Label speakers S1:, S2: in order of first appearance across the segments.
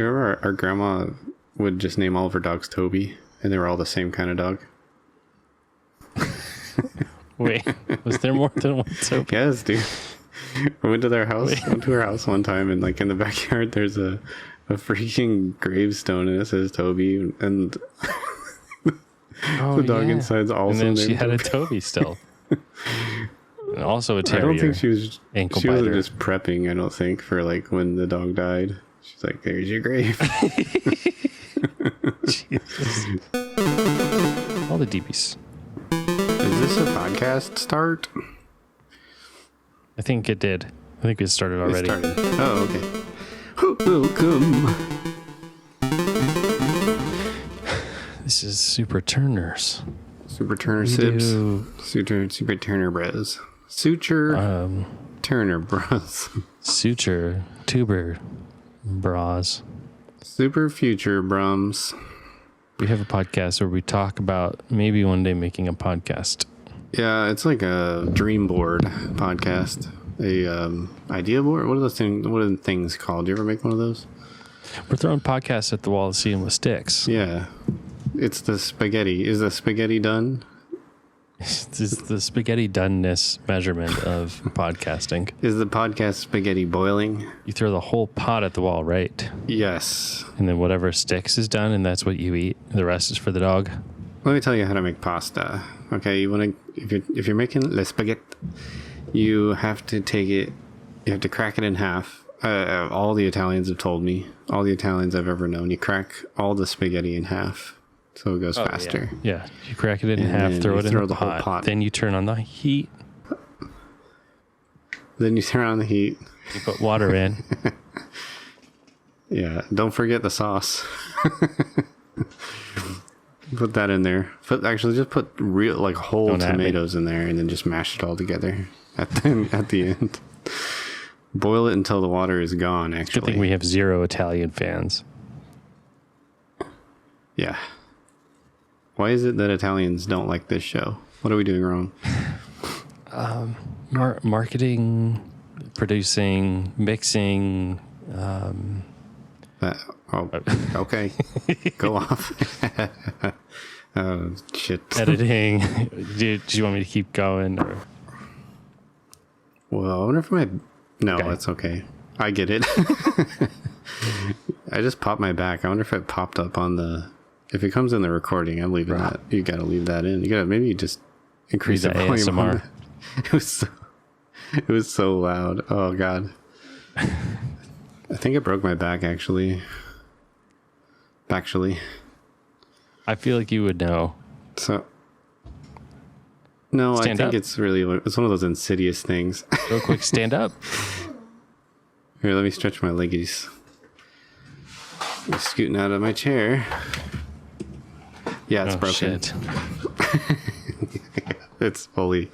S1: You remember our grandma would just name all of her dogs Toby, and they were all the same kind of dog?
S2: Wait, was there more than one Toby?
S1: Yes, dude. I went to their house. Went to her house one time, and like in the backyard, there's a freaking gravestone, and it says Toby, and the dog inside's also.
S2: And then she had Toby. A Toby still, and also a terrier.
S1: I don't think she was.
S2: Ankle
S1: she
S2: biter.
S1: wasn't just prepping. I don't think for like when the dog died. She's like, "There's your grave."
S2: Jesus. All the DBs.
S1: Is this a podcast start?
S2: I think it did. I think it started already.
S1: It started. Oh, okay. Welcome.
S2: This is Super Turners.
S1: Super Turner Sips. Super Turner Bros. Suture Turner Bros.
S2: Suture Tuber Bras.
S1: Super Future Brums.
S2: We have a podcast where we talk about maybe one day making a podcast.
S1: Yeah, it's like a dream board podcast. A idea board? What are those things? What are the things called? Do you ever make one of those?
S2: We're throwing podcasts at the wall to see them with sticks.
S1: Yeah. It's the spaghetti. Is the spaghetti done?
S2: This is the spaghetti doneness measurement of podcasting.
S1: Is the podcast spaghetti boiling?
S2: You throw the whole pot at the wall, right?
S1: Yes.
S2: And then whatever sticks is done, and that's what you eat. The rest is for the dog.
S1: Let me tell you how to make pasta. Okay, you want to if you're making le spaghetti, you have to take it. You have to crack it in half. All the Italians have told me. All the Italians I've ever known. You crack all the spaghetti in half, so it goes faster.
S2: Yeah, you crack it in half, throw it in the
S1: whole
S2: pot.
S1: pot.
S2: Then you turn on the heat.
S1: Then you turn on the heat.
S2: You put water in.
S1: Yeah, don't forget the sauce. Put that in there. Just put real like whole tomatoes in there, and then just mash it all together at the end. Boil it until the water is gone. Actually,
S2: Good thing we have 0 Italian fans.
S1: Yeah. Why is it that Italians don't like this show? What are we doing wrong?
S2: Marketing, producing, mixing.
S1: Okay. Go off. Oh, shit.
S2: Editing. Do you want me to keep going? Or?
S1: Well, I wonder if No, it's okay. I get it. I just popped my back. I wonder if it popped up on the... If it comes in the recording, I'm leaving that. You got to leave that in. Maybe just increase the volume.
S2: ASMR.
S1: It was so loud. Oh, God. I think it broke my back, actually.
S2: I feel like you would know.
S1: So, no, I think it's one of those insidious things.
S2: Real quick, stand up.
S1: Here, let me stretch my leggies. I'm scooting out of my chair. Yeah, it's broken.
S2: Shit.
S1: It's fully...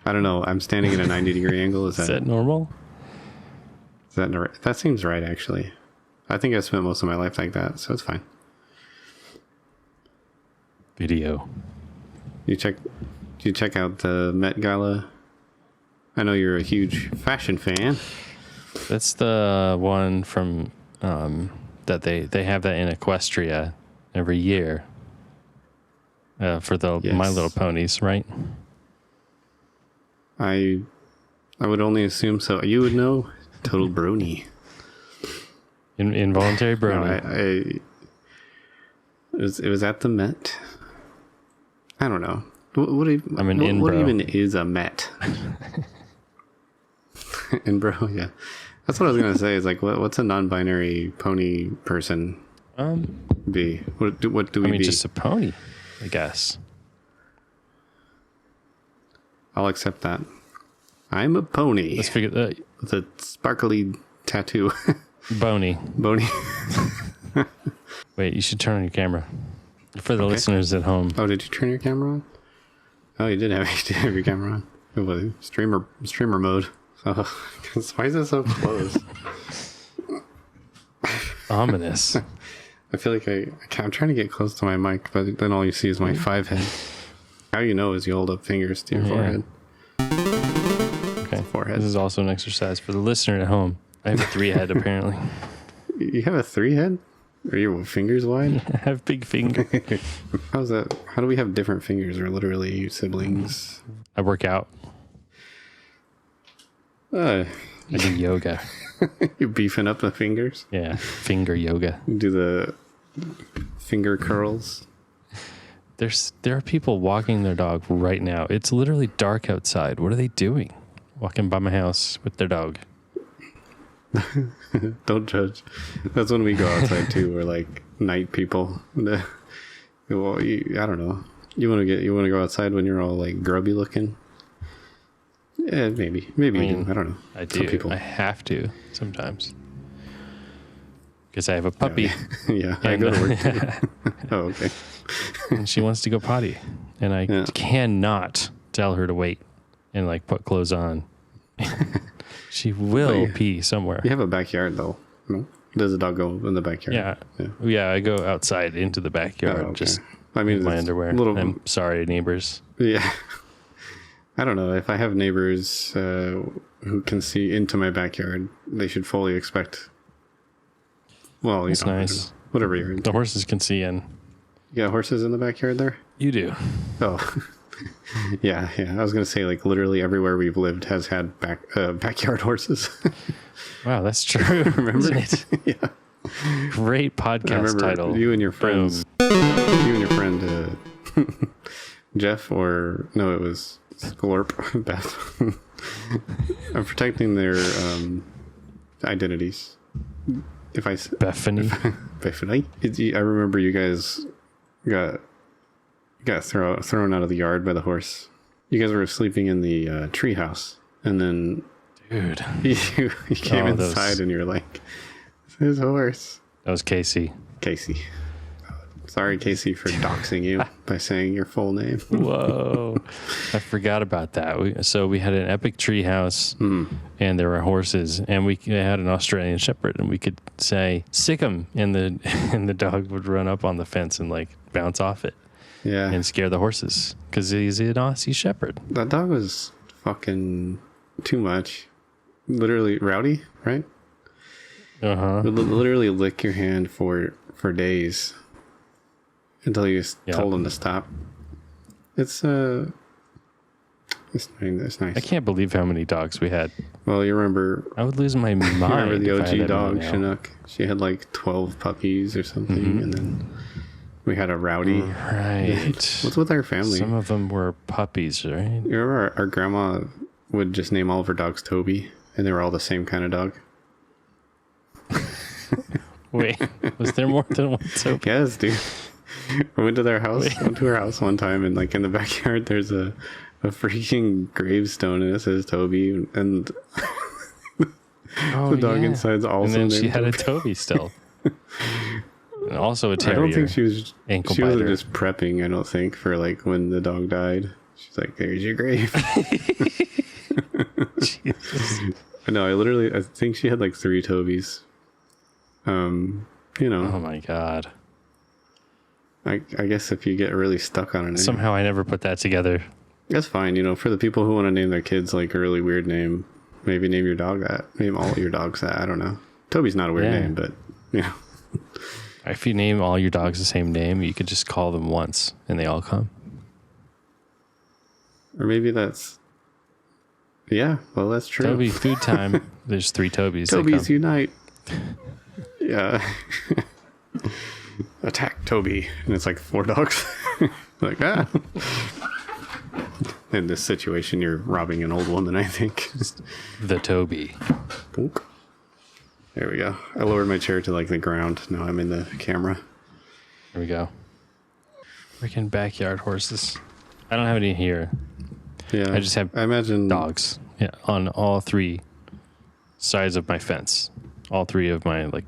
S1: I don't know. I'm standing at a 90-degree angle.
S2: Is that normal?
S1: That seems right, actually. I think I spent most of my life like that, so it's fine.
S2: Video.
S1: You check out the Met Gala? I know you're a huge fashion fan.
S2: That's the one from that they have that in Equestria every year for the My Little Ponies, right?
S1: I would only assume so. You would know. Total brony.
S2: Involuntary brony.
S1: No, it was at the Met. I don't know. What even is a Met? Inbro, yeah. That's what I was gonna say. Is like, what's a non-binary pony person be? What do we be?
S2: Just a pony, I guess.
S1: I'll accept that. I'm a pony.
S2: Let's figure that.
S1: With a sparkly tattoo.
S2: Bony. Wait, you should turn on your camera. For the listeners at home.
S1: Oh, did you turn your camera on? Oh, you did have your camera on. It was streamer mode. Oh, why is it so close?
S2: Ominous.
S1: I feel like I'm trying to get close to my mic, but then all you see is my 5 head. How you know is you hold up fingers to your forehead.
S2: Okay. Forehead. This is also an exercise for the listener at home. I have a 3 head apparently.
S1: You have a 3 head? Are your fingers wide?
S2: I have big finger.
S1: How's that? How do we have different fingers? We're literally siblings.
S2: I work out. I do yoga.
S1: You're beefing up the fingers?
S2: Yeah, finger yoga.
S1: Do the finger curls?
S2: There are people walking their dog right now. It's literally dark outside. What are they doing? Walking by my house with their dog.
S1: Don't judge. That's when we go outside too. We're like night people. Well, I don't know. You want to go outside when you're all like grubby looking? Yeah, maybe you do. I don't know.
S2: I do. Some people. I have to sometimes because I have a puppy.
S1: Yeah, I go to work too. Oh, okay.
S2: And she wants to go potty, and I cannot tell her to wait and like put clothes on. She will pee somewhere.
S1: You have a backyard though, no? Does the dog go in the backyard?
S2: Yeah. I go outside into the backyard. Oh, okay. Just in my underwear. I'm sorry, neighbors.
S1: Yeah. I don't know. If I have neighbors who can see into my backyard, they should fully expect. Well,
S2: that's nice.
S1: Whatever you're into.
S2: The horses can see in.
S1: You got horses in the backyard there?
S2: You do.
S1: Oh. Yeah. I was going to say, like, literally everywhere we've lived has had backyard horses.
S2: Wow, that's true.
S1: Remember?
S2: Isn't it?
S1: Yeah.
S2: Great podcast title.
S1: You and your friends. You and your friend, Jeff, or no, it was Scorp, Beth. I'm protecting their identities.
S2: Bethany.
S1: Bethany. I remember you guys got thrown out of the yard by the horse. You guys were sleeping in the treehouse, and then
S2: dude,
S1: you came inside and you're like, "This is a horse."
S2: That was Casey.
S1: Sorry, Casey, for doxing you by saying your full name.
S2: Whoa. I forgot about that. We had an epic tree house, and there were horses, and we had an Australian Shepherd, and we could say, sick 'em, and the dog would run up on the fence and, like, bounce off it. Yeah. And scare the horses, because he's an Aussie Shepherd.
S1: That dog was fucking too much. Literally rowdy, right?
S2: Uh-huh.
S1: Would literally lick your hand for days. Until you told him to stop. It's nice.
S2: I can't believe how many dogs we had.
S1: Well, you remember...
S2: I would lose my mind.
S1: You remember the OG dog, Chinook? She had like 12 puppies or something, and then we had a Rowdy.
S2: Right.
S1: What's with our family?
S2: Some of them were puppies, right?
S1: You remember our grandma would just name all of her dogs Toby, and they were all the same kind of dog?
S2: Wait, was there more than one Toby?
S1: Yes, dude. I went to her house one time, and like in the backyard there's a freaking gravestone, and it says Toby, and the dog inside's also
S2: and then
S1: named
S2: she had
S1: Toby.
S2: a Toby still. And also a terrier.
S1: I don't think she wasn't
S2: biter.
S1: just prepping, I don't think, for like when the dog died. She's like, there's your grave. Jesus. No, I think she had like 3 Tobys.
S2: Oh my God.
S1: I guess if you get really stuck on a name.
S2: Somehow I never put that together.
S1: That's fine. For the people who want to name their kids like a really weird name, maybe name your dog that. Name all your dogs that. I don't know. Toby's not a weird name, but,
S2: If you name all your dogs the same name, you could just call them once and they all come.
S1: Or maybe that's... Yeah, well, that's true.
S2: Toby, food time. There's 3 Tobys.
S1: Tobys unite. Yeah. Attack Toby. And it's like 4 dogs. Like, In this situation, you're robbing an old woman, I think.
S2: The Toby.
S1: Boop. There we go. I lowered my chair to like the ground. Now I'm in the camera.
S2: There we go. Freaking backyard horses. I don't have any here.
S1: Yeah.
S2: I just have dogs. Yeah, on all 3 sides of my fence. All 3 of my like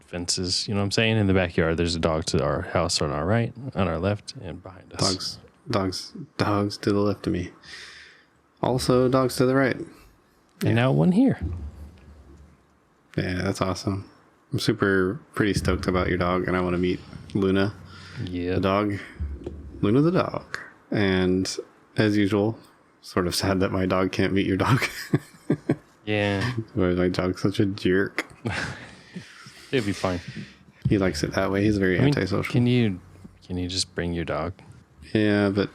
S2: fences. You know what I'm saying? In the backyard, there's a dog to our house on our right, on our left, and behind us.
S1: Dogs to the left of me. Also, dogs to the right.
S2: And now one here.
S1: Yeah, that's awesome. I'm pretty stoked about your dog, and I want to meet Luna.
S2: Yeah.
S1: The dog. Luna the dog. And as usual, sort of sad that my dog can't meet your dog.
S2: Yeah.
S1: My dog's such a jerk.
S2: It'd be fine.
S1: He likes it that way. He's very antisocial.
S2: Can you just bring your dog?
S1: Yeah, but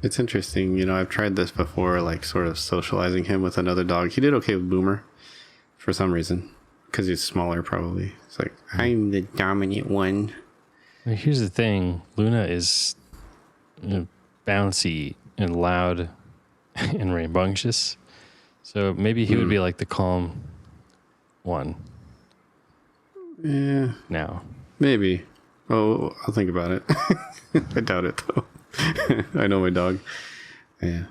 S1: it's interesting. You know, I've tried this before, like sort of socializing him with another dog. He did okay with Boomer for some reason, because he's smaller probably. It's like, I'm the dominant one.
S2: Well, here's the thing. Luna is bouncy and loud and rambunctious. So maybe he would be like the calm one.
S1: Yeah.
S2: Now.
S1: Maybe. Oh, I'll think about it. I doubt it though. I know my dog. Yeah.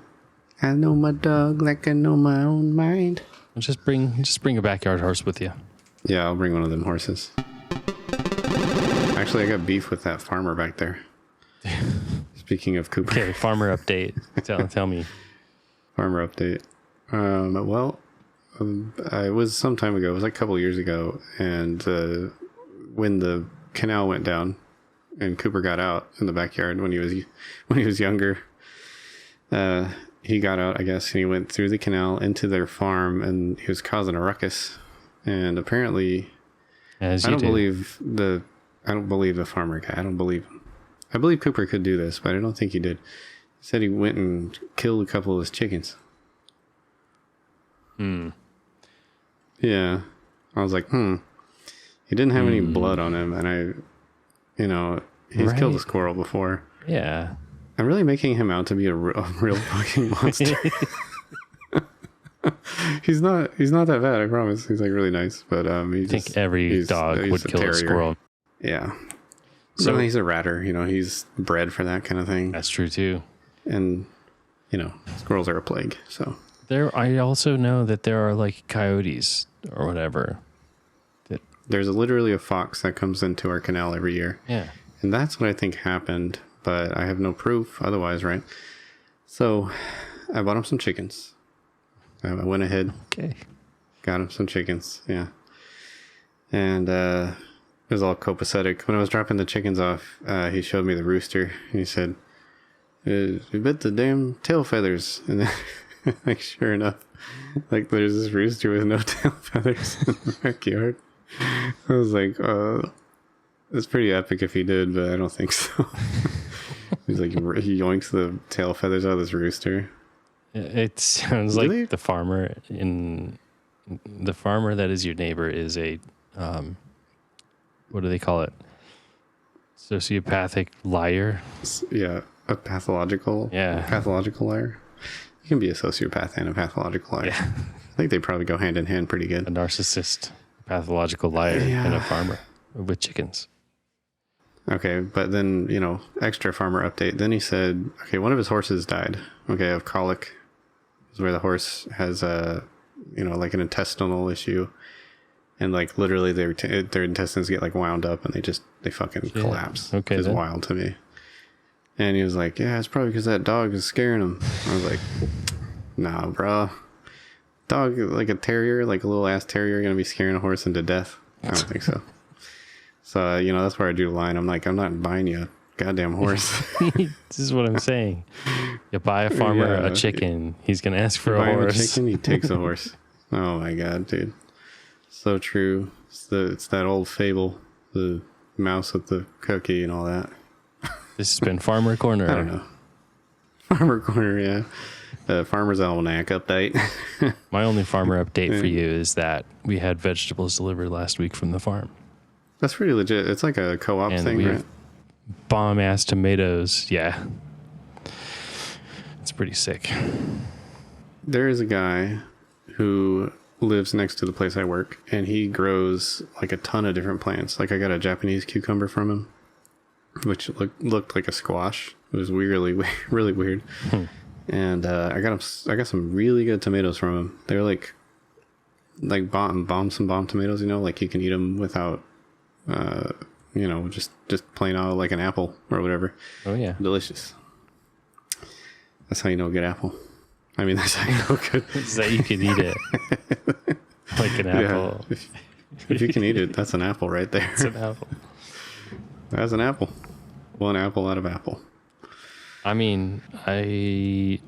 S1: I know my dog like I know my own mind.
S2: Just bring a backyard horse with you.
S1: Yeah, I'll bring one of them horses. Actually, I got beef with that farmer back there. Speaking of Cooper.
S2: Okay, farmer update. Tell me.
S1: Farmer update. It was some time ago. It was like a couple of years ago, and when the canal went down, and Cooper got out in the backyard when he was younger. He got out, I guess, and he went through the canal into their farm, and he was causing a ruckus. And apparently, I don't believe the farmer guy. I don't believe him. I believe Cooper could do this, but I don't think he did. He said he went and killed a couple of his chickens. Yeah. I was like, He didn't have any blood on him, and he's killed a squirrel before.
S2: Yeah.
S1: I'm really making him out to be a real fucking monster. He's not that bad, I promise. He's like really nice, but I
S2: think every dog would kill a squirrel.
S1: Yeah. So he's a ratter, he's bred for that kind of thing.
S2: That's true too.
S1: And squirrels are a plague, so.
S2: I also know that there are like coyotes or whatever.
S1: There's literally a fox that comes into our canal every year.
S2: Yeah.
S1: And that's what I think happened, but I have no proof otherwise, right? So I bought him some chickens. I went ahead.
S2: Okay.
S1: Got him some chickens, yeah. And it was all copacetic. When I was dropping the chickens off, he showed me the rooster, and he said, "You bet the damn tail feathers." And then, like, sure enough, like, there's this rooster with no tail feathers in the backyard. I was like, it's pretty epic if he did, but I don't think so. He's like, he yoinks the tail feathers out of this rooster.
S2: It sounds like the farmer that is your neighbor is a, what do they call it? Sociopathic liar.
S1: Yeah, a pathological.
S2: Yeah,
S1: pathological liar. You can be a sociopath and a pathological liar. Yeah. I think they probably go hand in hand pretty good.
S2: A narcissist, pathological liar, and a farmer with chickens.
S1: Okay, but then, extra farmer update. Then he said, okay, one of his horses died. Okay, of colic. Is where the horse has like an intestinal issue. And like literally their intestines get like wound up and they fucking collapse. Okay. It's wild to me. And he was like, yeah, it's probably because that dog is scaring him. I was like, nah, bro. Dog, like a terrier, like a little ass terrier, going to be scaring a horse into death? I don't think so. So, that's where I do the line. I'm like, I'm not buying you a goddamn horse.
S2: This is what I'm saying. You buy a farmer a chicken, he's going to ask for a horse.
S1: A chicken, he takes a horse. Oh my God, dude. So true. It's that old fable, the mouse with the cookie and all that.
S2: This has been Farmer Corner.
S1: I don't know. Farmer Corner, yeah. Farmer's Almanac update.
S2: My only farmer update for you is that we had vegetables delivered last week from the farm.
S1: That's pretty legit. It's like a co-op thing, right?
S2: Bomb-ass tomatoes. Yeah. It's pretty sick.
S1: There is a guy who lives next to the place I work, and he grows like a ton of different plants. Like I got a Japanese cucumber from him, which looked like a squash. It was really weird. And I got some really good tomatoes from him. They're like bomb tomatoes, like you can eat them without, just plain out like an apple or whatever.
S2: Oh yeah,
S1: delicious. That's how you know a good apple. I mean, that's how you know good.
S2: Is that you can eat it like an apple.
S1: Yeah. If you can eat it, that's an apple right there.
S2: It's an apple.
S1: That's an apple. One apple out of apple.
S2: I mean, I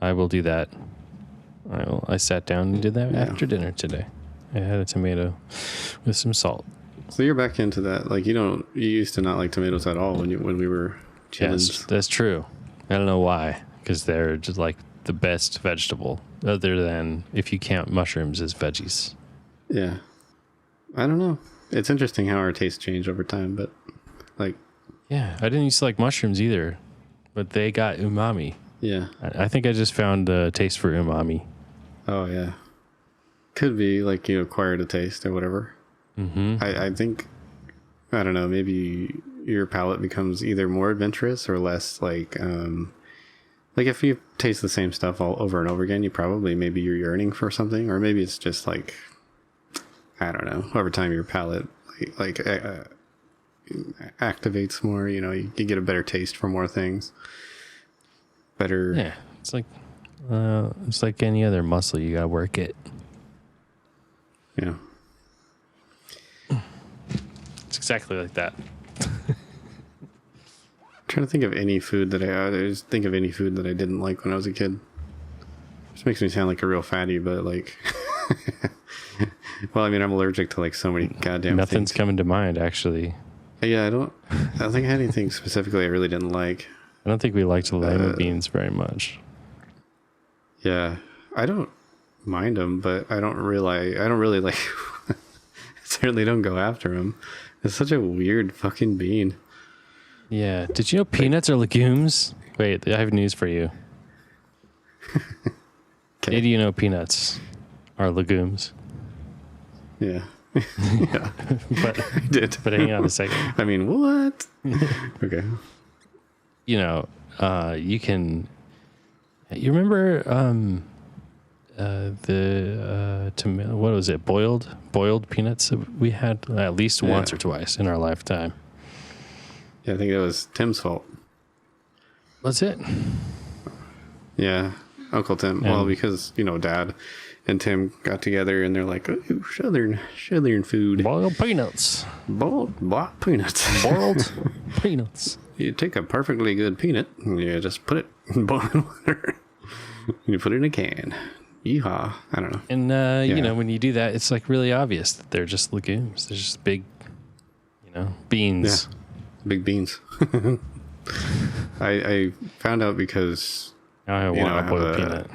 S2: will do that. I sat down and did that after dinner today. I had a tomato with some salt.
S1: So you're back into that. Like you used to not like tomatoes at all when we were children.
S2: Yes, that's true. I don't know why, because they're just like the best vegetable, other than if you count mushrooms as veggies.
S1: Yeah. I don't know. It's interesting how our tastes change over time, but like.
S2: Yeah, I didn't used to like mushrooms either, but they got umami.
S1: Yeah.
S2: I think I just found a taste for umami.
S1: Oh, yeah. Could be like you acquired a taste or whatever. Mm-hmm. I think, I don't know, maybe your palate becomes either more adventurous or less like if you taste the same stuff all over and over again, maybe you're yearning for something, or maybe it's just like, I don't know, over time your palate activates more, you get a better taste for more things. Better.
S2: Yeah, it's like any other muscle, you gotta work it.
S1: Yeah.
S2: It's exactly like that.
S1: I'm trying to think of any food that I didn't like when I was a kid. This makes me sound like a real fatty, but like, well, I mean, I'm allergic to like so many goddamn
S2: Nothing's
S1: things.
S2: coming to mind, actually.
S1: Yeah, I don't think I had anything specifically I really didn't like.
S2: I don't think we liked lima beans very much.
S1: Yeah, I don't mind them, but I don't really like. I certainly don't go after them. It's such a weird fucking bean.
S2: Yeah. Did you know peanuts are legumes? Wait, I have news for you.
S1: Okay.
S2: Did you know peanuts are legumes?
S1: Yeah. Yeah.
S2: But
S1: I did.
S2: But hang on a second.
S1: I mean, what? Okay.
S2: You know, you can. You remember the tomato? What was it? Boiled peanuts that we had at least once or twice in our lifetime.
S1: Yeah, I think that was Tim's fault.
S2: Was it?
S1: Yeah, Uncle Tim. Well, because Dad and Tim got together and they're like, "Ooh, southern food,
S2: Boiled peanuts.
S1: boiled peanuts,
S2: Boiled peanuts.
S1: You take a perfectly good peanut and you just put it in boiling water. You put it in a can. Yeehaw! I don't know.
S2: And when you do that, it's like really obvious that they're just legumes. They're just big, beans.
S1: Yeah, big beans. I found out because
S2: Now I want a boiled peanut.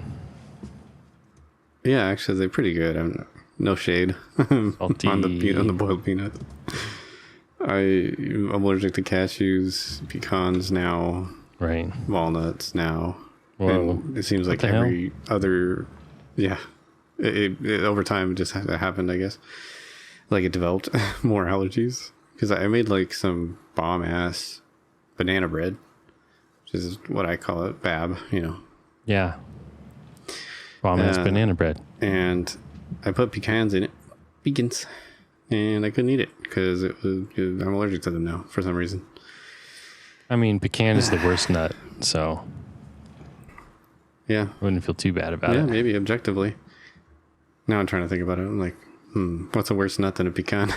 S1: Yeah, actually, they're pretty good. No shade on the boiled peanut. I'm allergic to cashews, pecans now,
S2: Right.
S1: walnuts now.
S2: Whoa.
S1: And it seems like
S2: the
S1: every other, yeah. It over time just happened, I guess. Like it developed more allergies because I made like some bomb ass banana bread, which is what I call it, BAB.
S2: Yeah. Bomb-ass banana bread.
S1: And I put pecans in it, and I couldn't eat it because I'm allergic to them now for some reason.
S2: I mean, pecan is the worst nut, so
S1: Yeah,
S2: I wouldn't feel too bad about it.
S1: yeah, maybe objectively. Now I'm trying to think about it. I'm like, what's a worse nut than a pecan?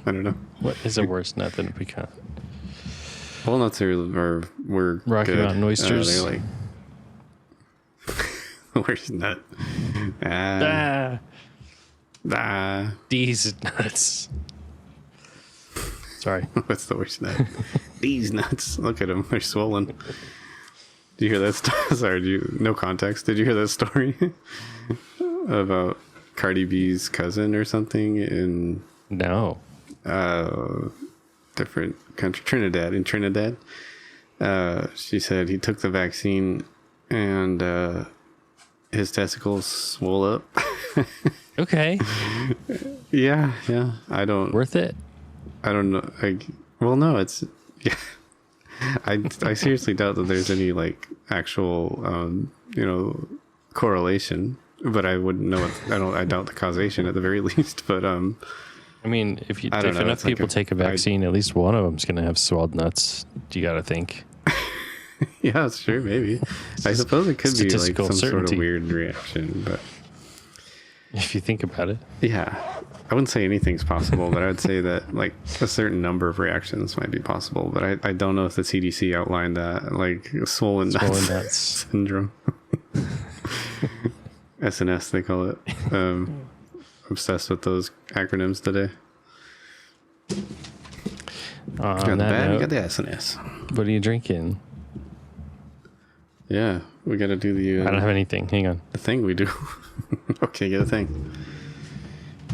S1: I don't know.
S2: What is a worse nut than a pecan?
S1: Walnuts were
S2: Rocky
S1: good.
S2: Mountain oysters.
S1: They're like the worst nut.
S2: These nuts. Sorry.
S1: What's the worst nut? These nuts. Look at them. They're swollen. Did you hear that story? Sorry, no context. Did you hear that story about Cardi B's cousin or something in
S2: No.
S1: different country, Trinidad? She said he took the vaccine and his testicles swole up.
S2: Okay.
S1: Yeah.
S2: Worth it?
S1: I don't know. No, it's yeah. I seriously doubt that there's any like actual correlation, but I wouldn't know it. I doubt the causation at the very least, but I
S2: mean, if
S1: I don't know,
S2: enough
S1: it's like
S2: people take a vaccine, at least one of them's going to have swelled nuts. You got to think.
S1: yeah, sure, maybe. I suppose it could be like
S2: Statistical
S1: some sort
S2: certainty.
S1: of weird reaction, but
S2: If you think about it.
S1: yeah, I wouldn't say anything's possible, but I would say that like a certain number of reactions might be possible, but I don't know if the CDC outlined that, like swollen nuts syndrome. SNS they call it. obsessed with those acronyms today.
S2: On
S1: Got the
S2: that
S1: bad,
S2: note,
S1: you got the S&S.
S2: what are you drinking?
S1: Yeah, we got to do the.
S2: I don't have anything. Hang on.
S1: The thing we do. Okay, get a thing.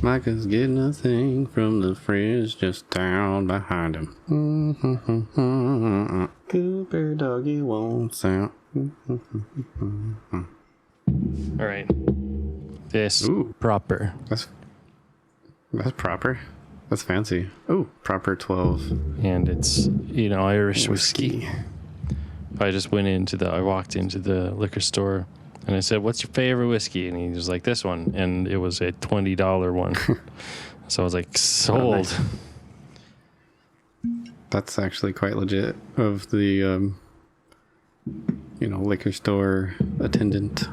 S1: Micah's getting a thing from the fridge just down behind him. Cooper doggy won't out.
S2: All right. This
S1: Ooh.
S2: proper.
S1: That's proper. That's fancy. Oh, proper 12
S2: And it's, Irish whiskey. I walked into the liquor store and I said, "What's your favorite whiskey?" And he was like, "This one." And it was a $20 one. So I was like, sold.
S1: Oh, nice. That's actually quite legit of the, liquor store attendant.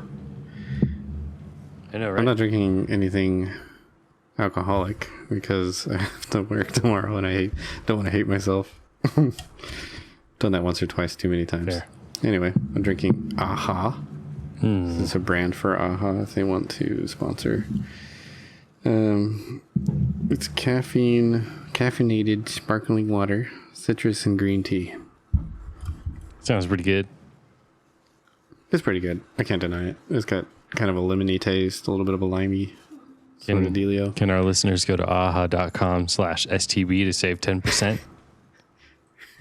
S2: I know, right?
S1: I'm not drinking anything alcoholic because I have to work tomorrow and I don't want to hate myself. Done that once or twice too many times.
S2: Fair.
S1: Anyway, I'm drinking Aha. This is a brand for Aha if they want to sponsor. It's caffeinated sparkling water, citrus and green tea.
S2: Sounds pretty good.
S1: It's pretty good. I can't deny it. It's got kind of a lemony taste, a little bit of a limey sort of dealio.
S2: Can our listeners go to aha.com/STB to save 10%?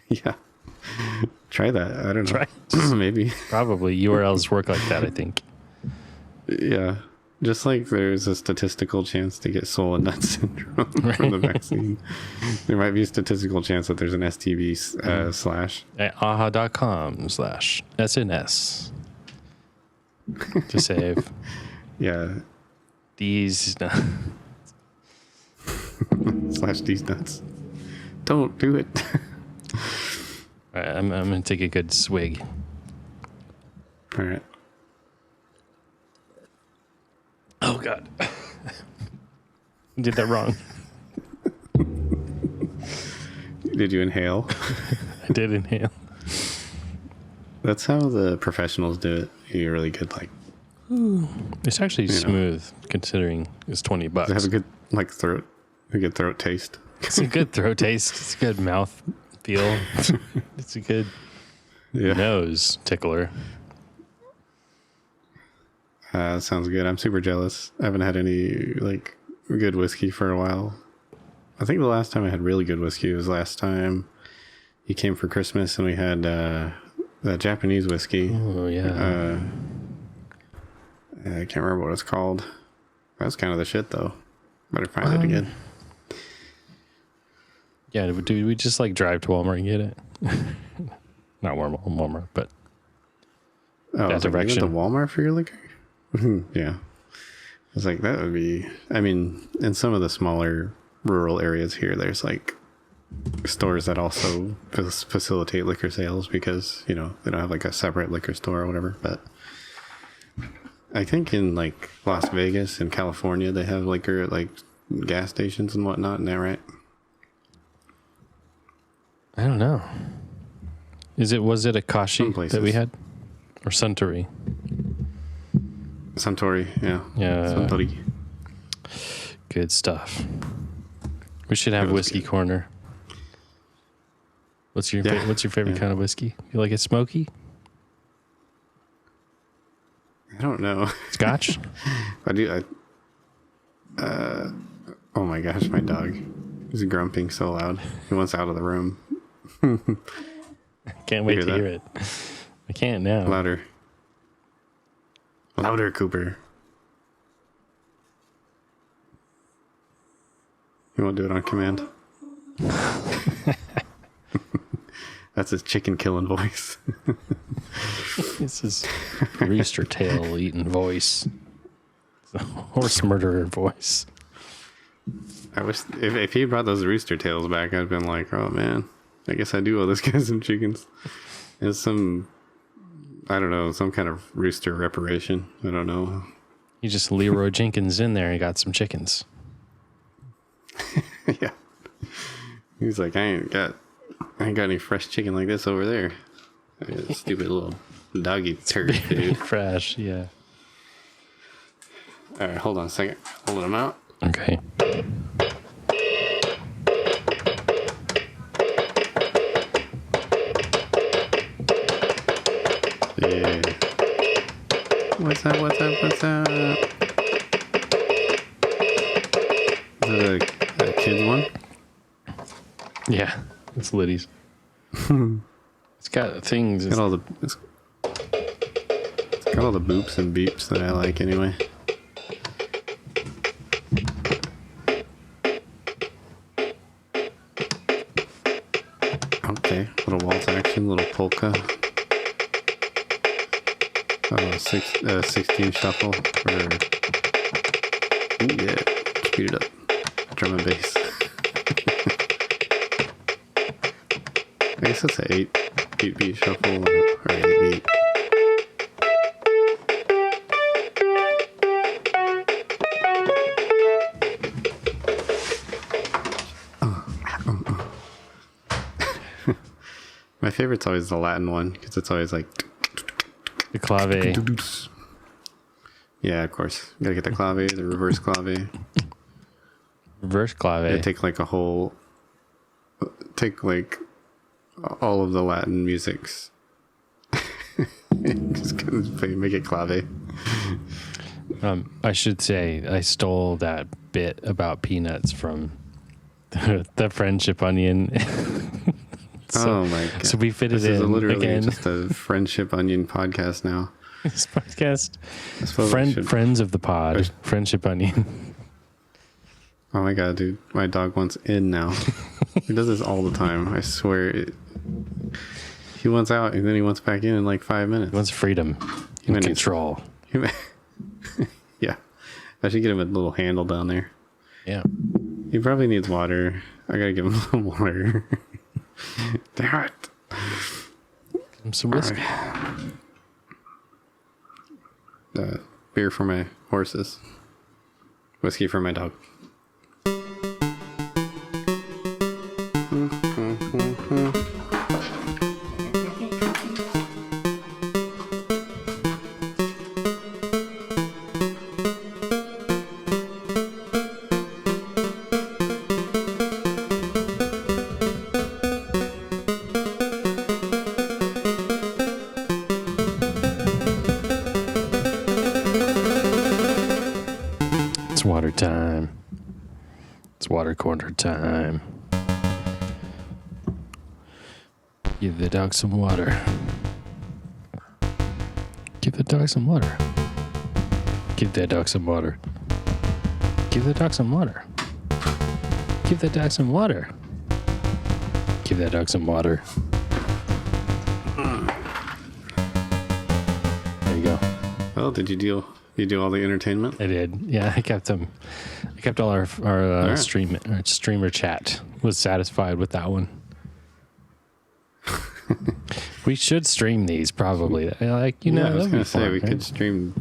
S1: Yeah. Try that. I don't know.
S2: Try.
S1: Maybe.
S2: Probably. URLs work like that, I think.
S1: Yeah. Just like there's a statistical chance to get soul and nut syndrome from the vaccine, there might be a statistical chance that there's an STB slash.
S2: At aha.com/SNS to save
S1: Yeah.
S2: these.
S1: Slash these nuts. Don't do it.
S2: All right, I'm going to take a good swig.
S1: All right.
S2: Oh, God. Did that wrong.
S1: Did you inhale?
S2: I did inhale.
S1: That's how the professionals do it. You're really good, like.
S2: It's actually smooth considering it's $20.
S1: Does it have a good, a good throat taste?
S2: It's a good throat taste. It's a good mouth feel. It's a good nose tickler.
S1: Sounds good. I'm super jealous. I haven't had any good whiskey for a while. I think the last time I had really good whiskey was last time you came for Christmas and we had that Japanese whiskey.
S2: Oh yeah.
S1: I can't remember what it's called. That's kind of the shit though. Better find it again.
S2: Yeah, do we just drive to Walmart and get it? Not Walmart, but that direction.
S1: You went to Walmart for your liquor? Yeah. I was like, that would be... I mean, in some of the smaller rural areas here, there's stores that also facilitate liquor sales because, they don't have a separate liquor store or whatever. But I think in Las Vegas and California, they have liquor at gas stations and whatnot. Isn't that right?
S2: I don't know. Was it Akashi that we had? Or Suntory?
S1: Suntory, yeah.
S2: Yeah.
S1: Suntory.
S2: Good stuff. We should have whiskey corner. What's your favorite kind of whiskey? You like it smoky?
S1: I don't know.
S2: Scotch?
S1: I do. Oh my gosh, my dog is grumping so loud. He wants out of the room.
S2: Can't wait to hear it. I can't now.
S1: Louder. Louder, Cooper. You won't do it on command. That's his chicken killing voice.
S2: This is rooster tail eating voice. Horse murderer voice.
S1: I wish if he brought those rooster tails back, I'd been like, oh man, I guess I do owe this guy some chickens. It's some kind of rooster reparation. I don't know.
S2: You just Leroy Jenkins in there and got some chickens.
S1: Yeah. He's like, I ain't got any fresh chicken like this over there. Stupid little doggy turd, dude.
S2: Fresh, yeah.
S1: All right, hold on a second. Holding them out.
S2: Okay.
S1: Yeah. What's up? What's up? What's up? Is it a kids one?
S2: Yeah, it's Liddy's. It's got things.
S1: It's got all the boops and beeps that I like anyway. Okay, little waltz action, little polka. 16 shuffle for. Ooh, yeah, speed it up. Drum and bass. I guess that's an 8 beat shuffle or 8 beat. My favorite's always the Latin one because it's always like
S2: the clave.
S1: Yeah, of course. You gotta get the clave, the reverse clave.
S2: Reverse clave.
S1: They take like all of the Latin musics. Just make it clave.
S2: I should say I stole that bit about peanuts from the Friendship Onion.
S1: Oh my god!
S2: So we fit it
S1: this
S2: in
S1: is literally
S2: again.
S1: just a Friendship Onion podcast now.
S2: This podcast,
S1: Friends
S2: friends of the pod, Friendship Onion.
S1: Oh my god, dude! My dog wants in now. He does this all the time. I swear. He wants out and then he wants back in like 5 minutes.
S2: He wants freedom and control.
S1: Yeah, I should get him a little handle down there.
S2: Yeah,
S1: he probably needs water. I gotta give him some water. Damn it!
S2: Some whiskey.
S1: Beer for my horses. Whiskey for my dog.
S2: It's water time. It's water corner time. Give the dog some water. Give the dog some water. Give that dog some water. Give the dog some water. Give that dog some water. Give that dog some water. There you go.
S1: Well, did you do all the entertainment?
S2: I did. Yeah, I kept them. I kept all our
S1: right.
S2: streamer chat was satisfied with that one. We should stream these probably. Like, you know,
S1: I was
S2: that'd
S1: going
S2: be
S1: to say
S2: fun,
S1: we
S2: right?
S1: could stream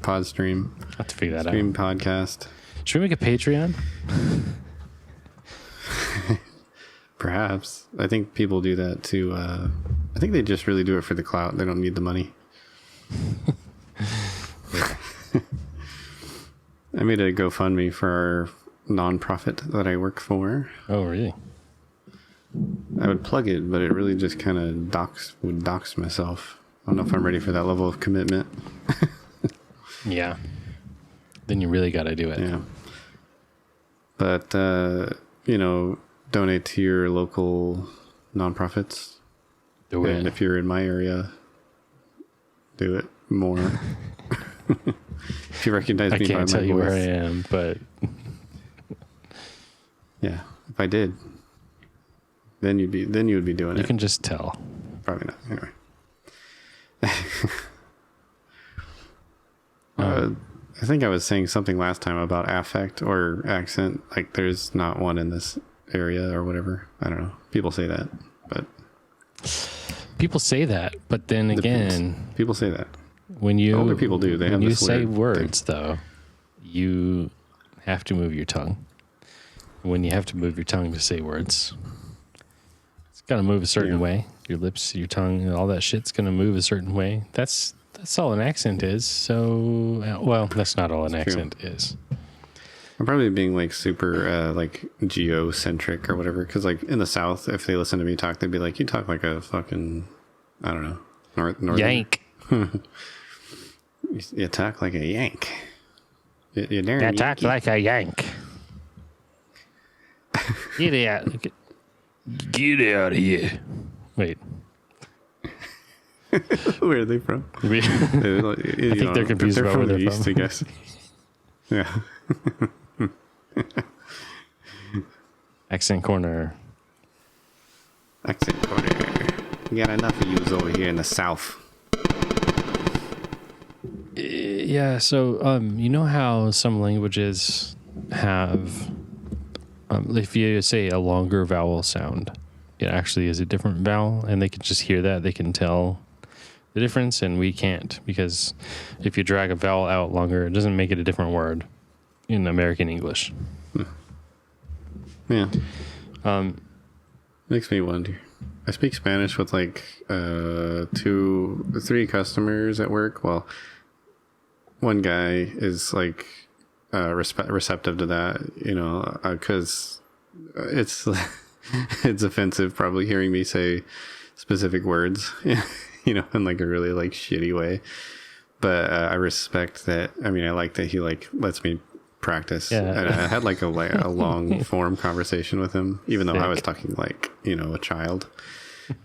S1: pod stream.
S2: I'll have to figure that
S1: Stream
S2: out.
S1: podcast.
S2: Should we make a Patreon?
S1: Perhaps. I think people do that too. I think they just really do it for the clout. They don't need the money. I made a GoFundMe for our nonprofit that I work for.
S2: Oh, really?
S1: I would plug it, but it really just kind of would dox myself. I don't know if I'm ready for that level of commitment.
S2: Yeah. Then you really got to do it.
S1: Yeah. But, donate to your local nonprofits.
S2: Do it.
S1: And if you're in my area, do it more. If you recognize
S2: I
S1: me by my
S2: can't tell you where I
S1: voice.
S2: am, but
S1: Yeah. If I did, then you would be doing
S2: you
S1: it.
S2: can just tell.
S1: Probably not. Anyway. I think I was saying something last time about affect or accent. Like there's not one in this area or whatever. I don't know. People say that, but
S2: People say that, but then again,
S1: people say that.
S2: when you
S1: Older people do. They
S2: when
S1: have
S2: you
S1: this
S2: say
S1: weird
S2: words, though, you have to move your tongue. When you have to move your tongue to say words, it's got to move a certain way. Your lips, your tongue, all that shit's going to move a certain way. That's all an accent is. So, well, that's not all an accent is.
S1: I'm probably being like super like geocentric or whatever. Because like in the South, if they listen to me talk, they'd be like, "You talk like a fucking, I don't know, northern
S2: Yank.
S1: You talk like a Yank. You
S2: talk like a Yank. Get out. Get out of here. Wait.
S1: Where are they from?
S2: I think they're confused about where they're
S1: East,
S2: from.
S1: I guess. Yeah.
S2: Accent corner.
S1: Accent corner. We got enough of yous over here in the South.
S2: Yeah, so you know how some languages have, if you say a longer vowel sound, it actually is a different vowel, and they can just hear that. They can tell the difference, and we can't, because if you drag a vowel out longer, it doesn't make it a different word in American English.
S1: Yeah. Makes me wonder. I speak Spanish with like 3 customers at work. Well, one guy is like receptive to that, you know, because it's it's offensive probably hearing me say specific words, you know, in like a really like shitty way. But I respect that. I mean, I like that he like lets me practice.
S2: Yeah.
S1: And I had like a long form conversation with him, even though I was
S2: Sick.
S1: talking like, you know, a child,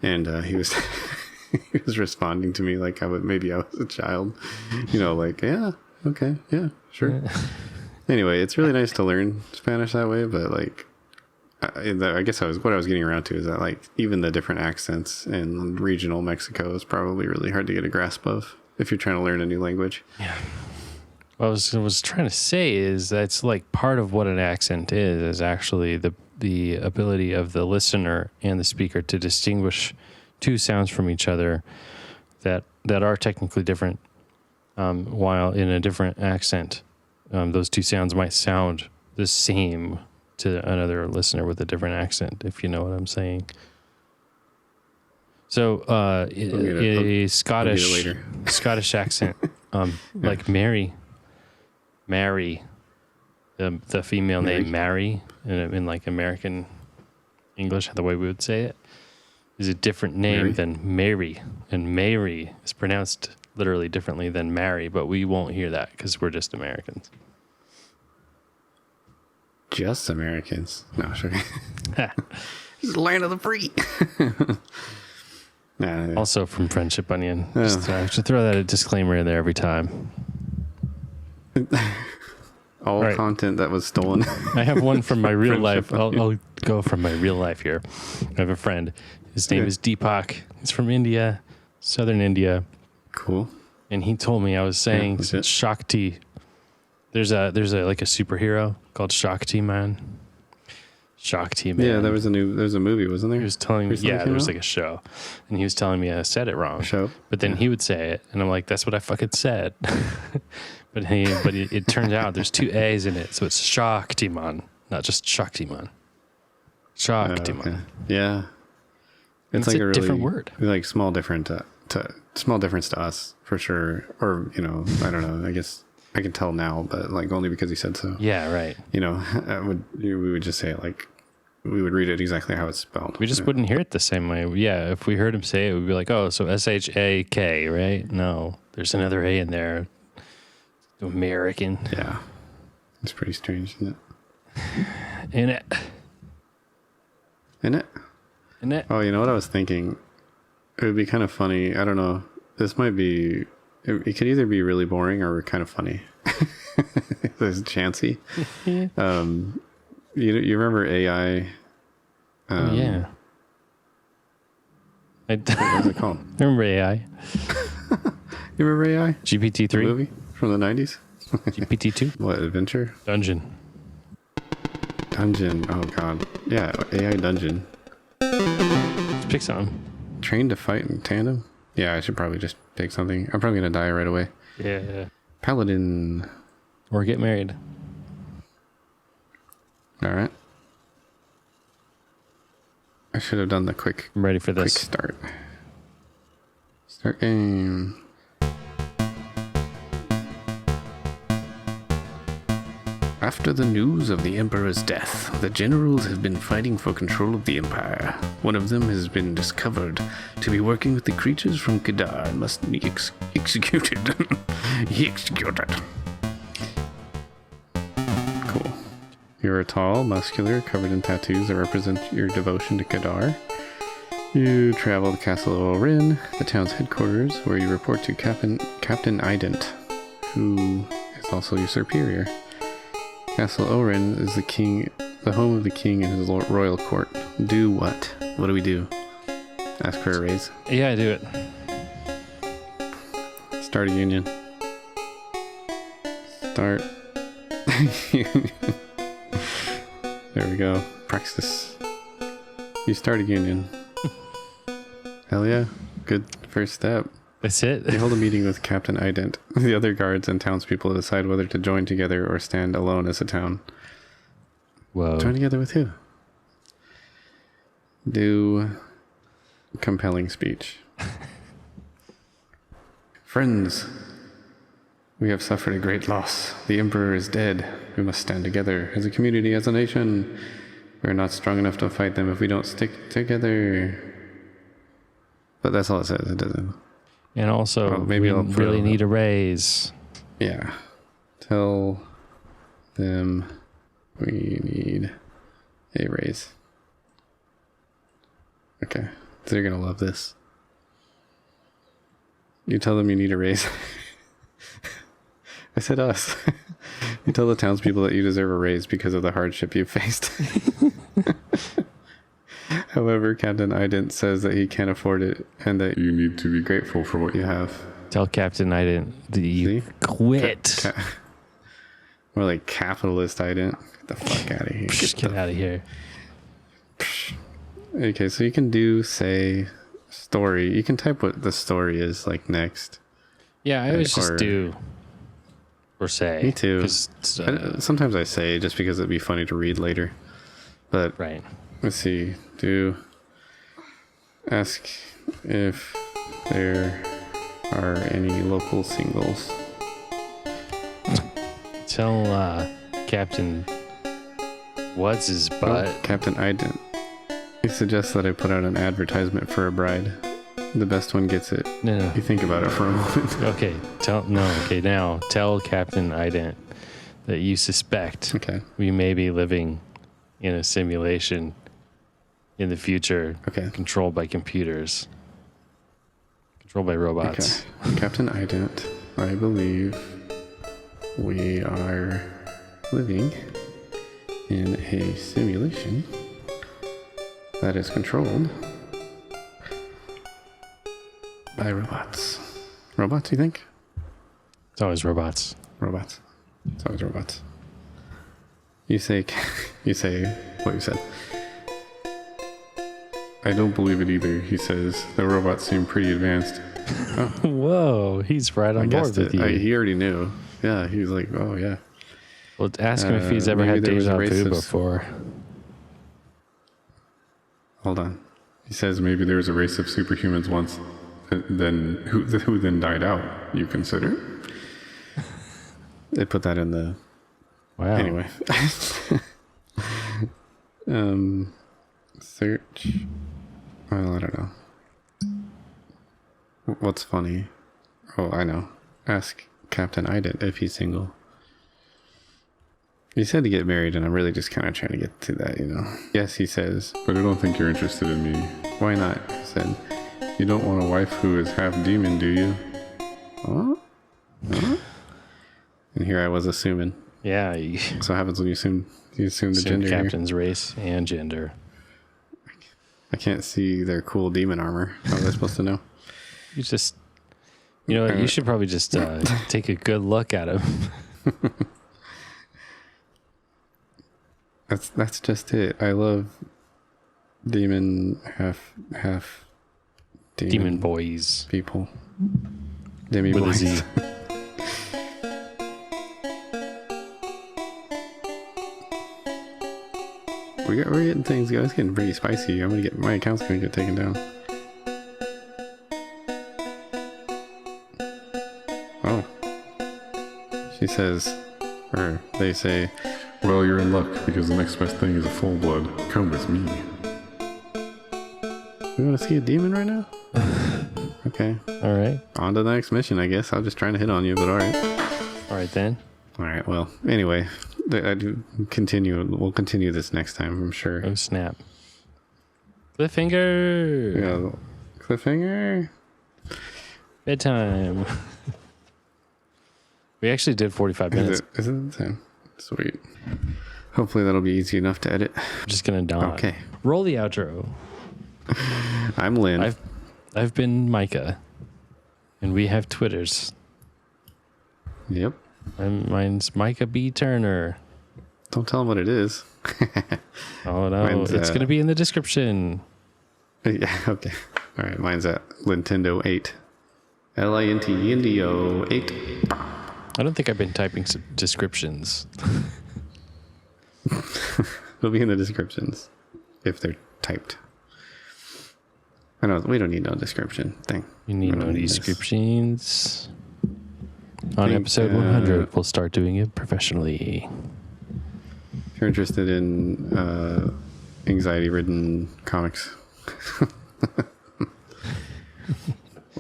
S1: and he was he was responding to me like maybe I was a child, you know, like, yeah, okay, yeah, sure. Anyway, it's really nice to learn Spanish that way, but like, I guess what I was getting around to is that like even the different accents in regional Mexico is probably really hard to get a grasp of if you're trying to learn a new language.
S2: Yeah. What I was trying to say is that's like part of what an accent is actually the ability of the listener and the speaker to distinguish 2 sounds from each other that are technically different, while in a different accent, those 2 sounds might sound the same to another listener with a different accent, if you know what I'm saying. So a Scottish accent, like Mary, the female name Mary, in like American English, the way we would say it, is a different name than Mary. And Mary is pronounced literally differently than Mary, but we won't hear that because we're just Americans.
S1: Just Americans? No, sure. It's the land of the free. Nah,
S2: Also from Friendship Onion. Just, I should throw that a disclaimer in there every time.
S1: all
S2: right.
S1: content that was stolen.
S2: I have one from my real
S1: Friendship
S2: life. I'll go from my real life here. I have a friend. His name is Deepak. He's from India, southern India.
S1: Cool.
S2: And he told me, I was saying Shakti. There's a like a superhero called Shakti Man. Shakti Man.
S1: Yeah, there was a movie, wasn't there?
S2: He was telling me,
S1: Recently
S2: there was
S1: out?
S2: like a show, and he was telling me I said it wrong.
S1: Show?
S2: But then he would say it, and I'm like, that's what I fucking said. but it turned out there's 2 A's in it, so it's Shaktiman, not just Shaktiman. Shaktiman.
S1: Okay. Yeah.
S2: It's
S1: like
S2: a
S1: really
S2: different word.
S1: Like small difference to us for sure. Or, you know, I don't know. I guess I can tell now, but like only because he said so.
S2: Yeah, right.
S1: You know, we would just say it like we would read it exactly how it's spelled.
S2: We just wouldn't hear it the same way. Yeah, if we heard him say it, we'd be like, oh, so Shak, right? No, there's another A in there. American.
S1: Yeah. It's pretty strange, isn't it?
S2: In it.
S1: Isn't it?
S2: In it.
S1: Oh, you know what I was thinking? It would be kind of funny. I don't know. This might be... It could either be really boring or kind of funny. There's Chancy. You remember AI?
S2: Yeah.
S1: What was it called?
S2: I remember AI.
S1: You remember AI?
S2: GPT-3.
S1: The movie from the 90s?
S2: GPT-2.
S1: What, Adventure?
S2: Dungeon.
S1: Dungeon. Oh, God. Yeah, AI Dungeon.
S2: Let's pick something.
S1: Trained to fight in tandem? Yeah, I should probably just pick something. I'm probably going to die right away.
S2: Yeah.
S1: Paladin.
S2: Or get married.
S1: All right. I should have done the quick
S2: I'm ready for this.
S1: start. Start game. After the news of the Emperor's death, the generals have been fighting for control of the Empire. One of them has been discovered to be working with the creatures from Kadar and must be executed. Executed. Cool. You are tall, muscular, covered in tattoos that represent your devotion to Kadar. You travel to Castle Orin, the town's headquarters, where you report to Captain Ident, who is also your superior. Castle Orin is the home of the king and his royal court. Do what? What do we do? Ask for a raise?
S2: Yeah, I do it.
S1: Start a union. Start. There we go. Praxis. You start a union. Hell yeah. Good first step.
S2: That's it.
S1: You hold a meeting with Captain Ident, the other guards and townspeople to decide whether to join together or stand alone as a town.
S2: Whoa.
S1: Join together with who? Do compelling speech. Friends, we have suffered a great loss. The Emperor is dead. We must stand together as a community, as a nation. We are not strong enough to fight them if we don't stick together. But that's all it says. It doesn't.
S2: And also,
S1: well, maybe
S2: we really need a raise.
S1: Yeah. Tell them we need a raise. Okay. They're going to love this. You tell them you need a raise. I said us. You tell the townspeople that you deserve a raise because of the hardship you've faced. However, Captain Ident says that he can't afford it and that you need to be grateful for what you have.
S2: Tell Captain Ident that you quit.
S1: More like capitalist Ident. Get the fuck out of here.
S2: Get out of here.
S1: Okay, so you can say story. You can type what the story is like next.
S2: Yeah, I always just do or say.
S1: Me too. Sometimes I say just because it'd be funny to read later. But
S2: right.
S1: Let's see. Ask if there are any local singles.
S2: Tell Captain What's his butt?
S1: Oh, Captain Ident. He suggests that I put out an advertisement for a bride. The best one gets it.
S2: No.
S1: You think about it for a moment.
S2: Okay. Now tell Captain Ident that you suspect we may be living in a simulation in the future, controlled by computers, controlled by robots.
S1: Okay. Captain Ident, I believe we are living in a simulation that is controlled by robots. Robots, you think?
S2: It's always robots.
S1: Robots. It's always robots. You say what you said. I don't believe it either, he says. The robots seem pretty advanced. Oh.
S2: Whoa, he's right on board with you.
S1: He already knew. Yeah, he was like, oh, yeah.
S2: Well, ask him if he's ever had deja vu before.
S1: Hold on. He says maybe there was a race of superhumans once, then who then died out. You consider? They put that in the...
S2: Wow.
S1: Anyway. Search... Well, I don't know. What's funny? Oh, I know. Ask Captain Ident if he's single. He said to get married, and I'm really just kind of trying to get to that, you know. Yes, he says, but I don't think you're interested in me. Why not? He said, you don't want a wife who is half demon, do you? Huh? And here I was assuming.
S2: Yeah.
S1: So what happens when you assume the gender?
S2: Captain's race and gender.
S1: I can't see their cool demon armor. How am I supposed to know?
S2: You know what? You should probably just take a good look at him.
S1: That's just it. I love demon half
S2: demon boys
S1: people. Demi
S2: with
S1: boys.
S2: a Z.
S1: We're getting things going. It's getting pretty spicy. My account's gonna get taken down. Oh. She says, Or they say,
S3: Well, you're in luck because the next best thing is a full blood. Come with me.
S1: we want to see a demon right now? Okay.
S2: All right.
S1: On to the next mission, I guess. I'm just trying to hit on you, but alright.
S2: All right then.
S1: Alright, well, anyway. I do continue. We'll continue this next time, I'm sure.
S2: Oh snap! Cliffhanger.
S1: Yeah, cliffhanger.
S2: Bedtime. We actually did 45 minutes.
S1: Is it the time? Sweet. Hopefully that'll be easy enough to edit.
S2: I'm just gonna dodge.
S1: Okay.
S2: Roll the outro.
S1: I'm Lynn.
S2: I've been Micah, and we have Twitters.
S1: Yep.
S2: Mine's Micah B. Turner.
S1: Don't tell them what it is.
S2: Oh no,
S1: Mine's,
S2: it's gonna be in the description.
S1: Yeah, okay. All right, mine's at Nintendo 8. Linto 8.
S2: I don't think I've been typing descriptions.
S1: It'll be in the descriptions if they're typed. I know we don't need no description thing.
S2: You need
S1: We don't
S2: no
S1: need this.
S2: descriptions. On
S1: Think,
S2: episode 100, we'll start doing it professionally.
S1: If you're interested in anxiety-ridden comics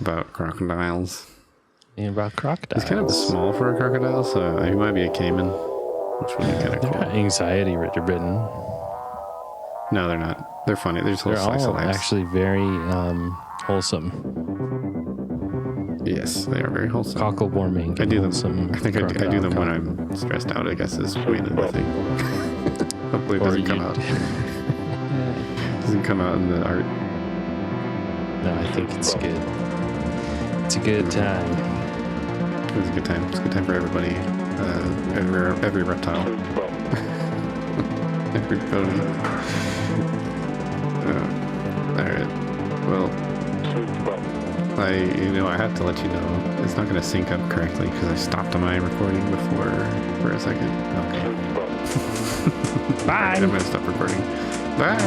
S1: about crocodiles,
S2: And about crocodiles.
S1: it's kind of small for a crocodile, so he might be a caiman, which would be kind of
S2: They're
S1: cool.
S2: not anxiety ridden.
S1: No, they're not. They're funny. They're just
S2: They're
S1: little slice of
S2: all
S1: life.
S2: actually very wholesome.
S1: Yes, they are very wholesome.
S2: Cockle warming.
S1: I do them.
S2: wholesome
S1: I think I do them when
S2: crocodile
S1: I'm stressed out. I guess is way the thing. Hopefully, it
S2: Or
S1: doesn't come
S2: you-
S1: out. Doesn't come out in the art.
S2: No, I think it's good. It's a good time.
S1: It was a good time. It's a good time for everybody. Every reptile. Every pony. All right. Well, I have to let you know it's not going to sync up correctly because I stopped my recording before for a second. Okay.
S2: Bye.
S1: I'm going to stop recording. Bye.